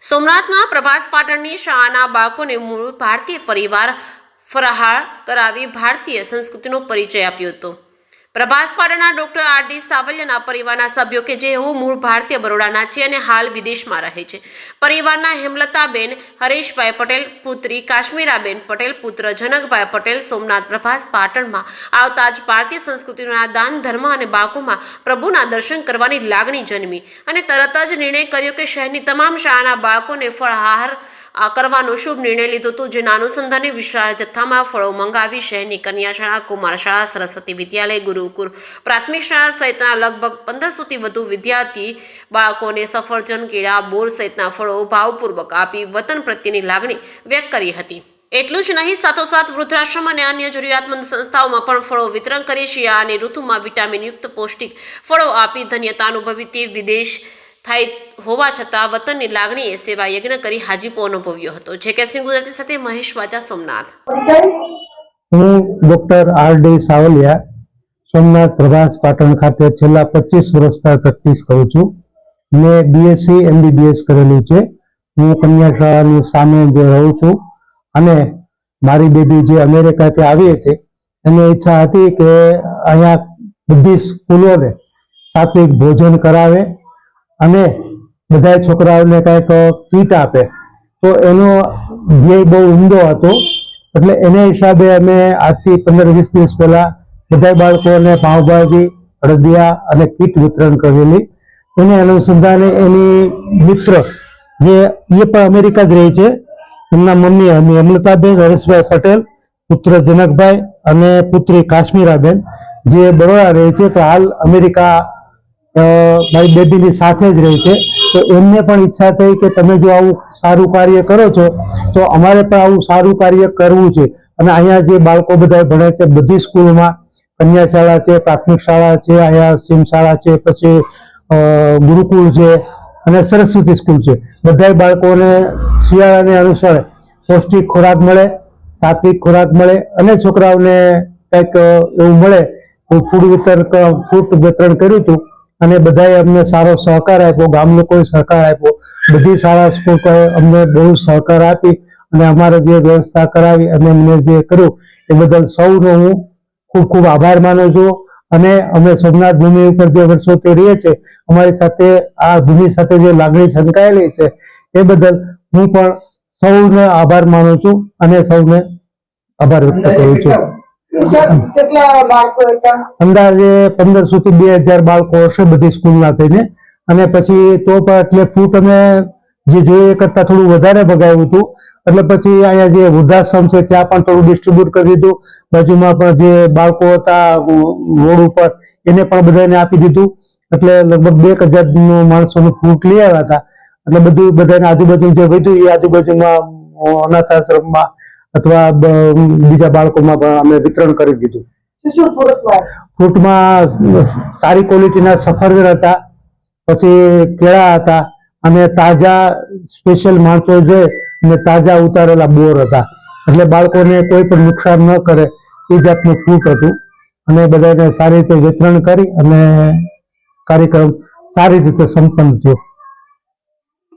સોમનાથના પ્રભાસ પાટણની શાળાના બાળકોને મૂળ ભારતીય પરિવાર ફરાહાર કરાવી ભારતીય સંસ્કૃતિનો પરિચય આપ્યો હતો। પ્રભાસ પાટણના ડોક્ટર આર.ડી. સાવલિયાના પરિવારના સભ્યો કે જેઓ મૂળ ભારતીય બરોડાના છે અને હાલ વિદેશમાં રહે છે, પરિવારના હેમલતાબેન હરેશભાઈ પટેલ, પુત્રી કાશ્મીરાબેન પટેલ, પુત્ર જનકભાઈ પટેલ સોમનાથ પ્રભાસ પાટણમાં આવતા જ ભારતીય સંસ્કૃતિના દાન ધર્મ અને બાળકોમાં પ્રભુના દર્શન કરવાની લાગણી જન્મી અને તરત જ નિર્ણય કર્યો કે શહેરની તમામ શાળાના બાળકોને ફળાહાર કરવાનો શુભ નિર્ણય લીધો હતો। જેના અનુસંધાને વિશાળ જથ્થામાં ફળો મંગાવી શહેરની કન્યા શાળા, કુમાર શાળા, સરસ્વતી વિદ્યાલય, ગુરુકુળ પ્રાથમિક શાળા સહિતના લગભગ 1500થી વધુ વિદ્યાર્થી બાળકોને સફરજન, કેળા, બોર સહિતના ફળો ભાવપૂર્વક આપી વતન પ્રત્યેની લાગણી વ્યક્ત કરી હતી। એટલું જ નહીં, સાથોસાથ વૃદ્ધાશ્રમ અને અન્ય જરૂરિયાતમંદ સંસ્થાઓમાં પણ ફળો વિતરણ કરી શિયાળાની ઋતુમાં વિટામિનયુક્ત પૌષ્ટિક ફળો આપી ધન્યતા અનુભવી તે વિદેશ થાય હોવા છતાં વતનની લાગણીએ સેવા યજ્ઞ કરી હાજીપો અનુભવ્યો હતો। જે કે સિંહ ગુજરાતી સાથે મહેશ વાજા, સોમનાથ। હું ડોક્ટર આર.ડી. સાવલિયા સોમનાથ પ્રભાસ પાટણ ખાતે છેલ્લા 25 વર્ષથી પ્રેક્ટિસ કરું છું। મેં બીએસસી MBBS કરેલું છે। હું કન્યા શાળાની સામે જે રહું છું અને મારી બેબી જે અમેરિકાથી આવી હતી એની ઈચ્છા હતી કે અહીંયા બધી સ્કૂલોને સાત્વિક ભોજન કરાવે અને બધા છોકરાઓને કંઈક કીટ આપે, તો એનો ધ્યેય બહુ ઊંડો હતો। એટલે એને હિસાબે અમે આજથી 15-20 દિવસ પહેલા બધા બાળકોને પાવભાજી, અડદિયા અને કીટ વિતરણ કરેલી। એને અનુસંધાને એની મિત્ર જે એ પણ અમેરિકા જ રહે છે, એમના મમ્મી હેમલતાબેન હરેશભાઈ પટેલ, પુત્ર જનકભાઈ અને પુત્રી કાશ્મીરાબેન જે બરોડા રહે છે તો હાલ અમેરિકા મારી બેબીની સાથે જ રહે છે। તો એમને પણ ઈચ્છા થઈ કે તમે જો આવું સારું કાર્ય કરો છો તો અમારે પણ આવું સારું કાર્ય કરવું છે। અને અહીંયા જે બાળકો બધા ભણે છે બધી સ્કૂલમાં કન્યા શાળા છે, પ્રાથમિક શાળા છે, અહીંયા સિંહ શાળા છે, પછી ગુરુકુળ છે અને સરસ્વતી સ્કૂલ છે, બધા બાળકોને શિયાળાને અનુસાર પૌષ્ટિક ખોરાક મળે, સાત્વિક ખોરાક મળે અને છોકરાઓને કંઈક એવું મળે તો ફૂડ વિતરણ કર્યું હતું અને બધાએ અમને સારો સહકાર આપ્યો, ગામ લોકોએ સહકાર આપ્યો, બધી શાળા સ્કૂલોએ અમને બહુ સહકાર આપી અને અમારે જે વ્યવસ્થા કરાવી અને અમને જે કર્યું એ બદલ સૌનો હું ખૂબ ખૂબ આભાર માનું છું। અને અમે સોમનાથ ભૂમિ ઉપર જે વર્ષોથી રહીએ છીએ, અમારી સાથે આ ભૂમિ સાથે જે લાગણી સંકળાયેલી છે એ બદલ હું પણ સૌને આભાર માનું છું અને સૌને આભાર વ્યક્ત કરું છું। અંદાજે 1500 થી 2000 બાળકો હશે બધી સ્કૂલના થઈને। અને પછી તો પણ એટલે ફૂટ અમે જે જોઈએ કરતા થોડું વધારે મગાવ્યું હતું, એટલે પછી અહીંયા જે વૃદ્ધાશ્રમ છે ત્યાં પણ થોડું ડિસ્ટ્રીબ્યુટ કરી દીધું, બાજુમાં પણ જે બાળકો હતા રોડ ઉપર એને પણ બધાને આપી દીધું। એટલે લગભગ 2000 માણસોનું ફૂટ લઈ આવ્યા હતા। એટલે બધું બધાને આજુબાજુ જે વધ્યું એ આજુબાજુમાં અનાથ આશ્રમમાં અથવા બીજા બાળકોમાં પણ અમે વિતરણ કરી દીધું। ફ્રૂટમાં સારી ક્વોલિટીના સફરજન હતા, પછી કેળા હતા અને તાજા સ્પેશિયલ માણસો જોઈએ અને તાજા ઉતારેલા બોર હતા। એટલે બાળકોને કોઈ પણ નુકસાન ન કરે એ જાતનું ફ્રૂટ હતું અને બધાને સારી રીતે વિતરણ કરી અને કાર્યક્રમ સારી રીતે સંપન્ન થયો।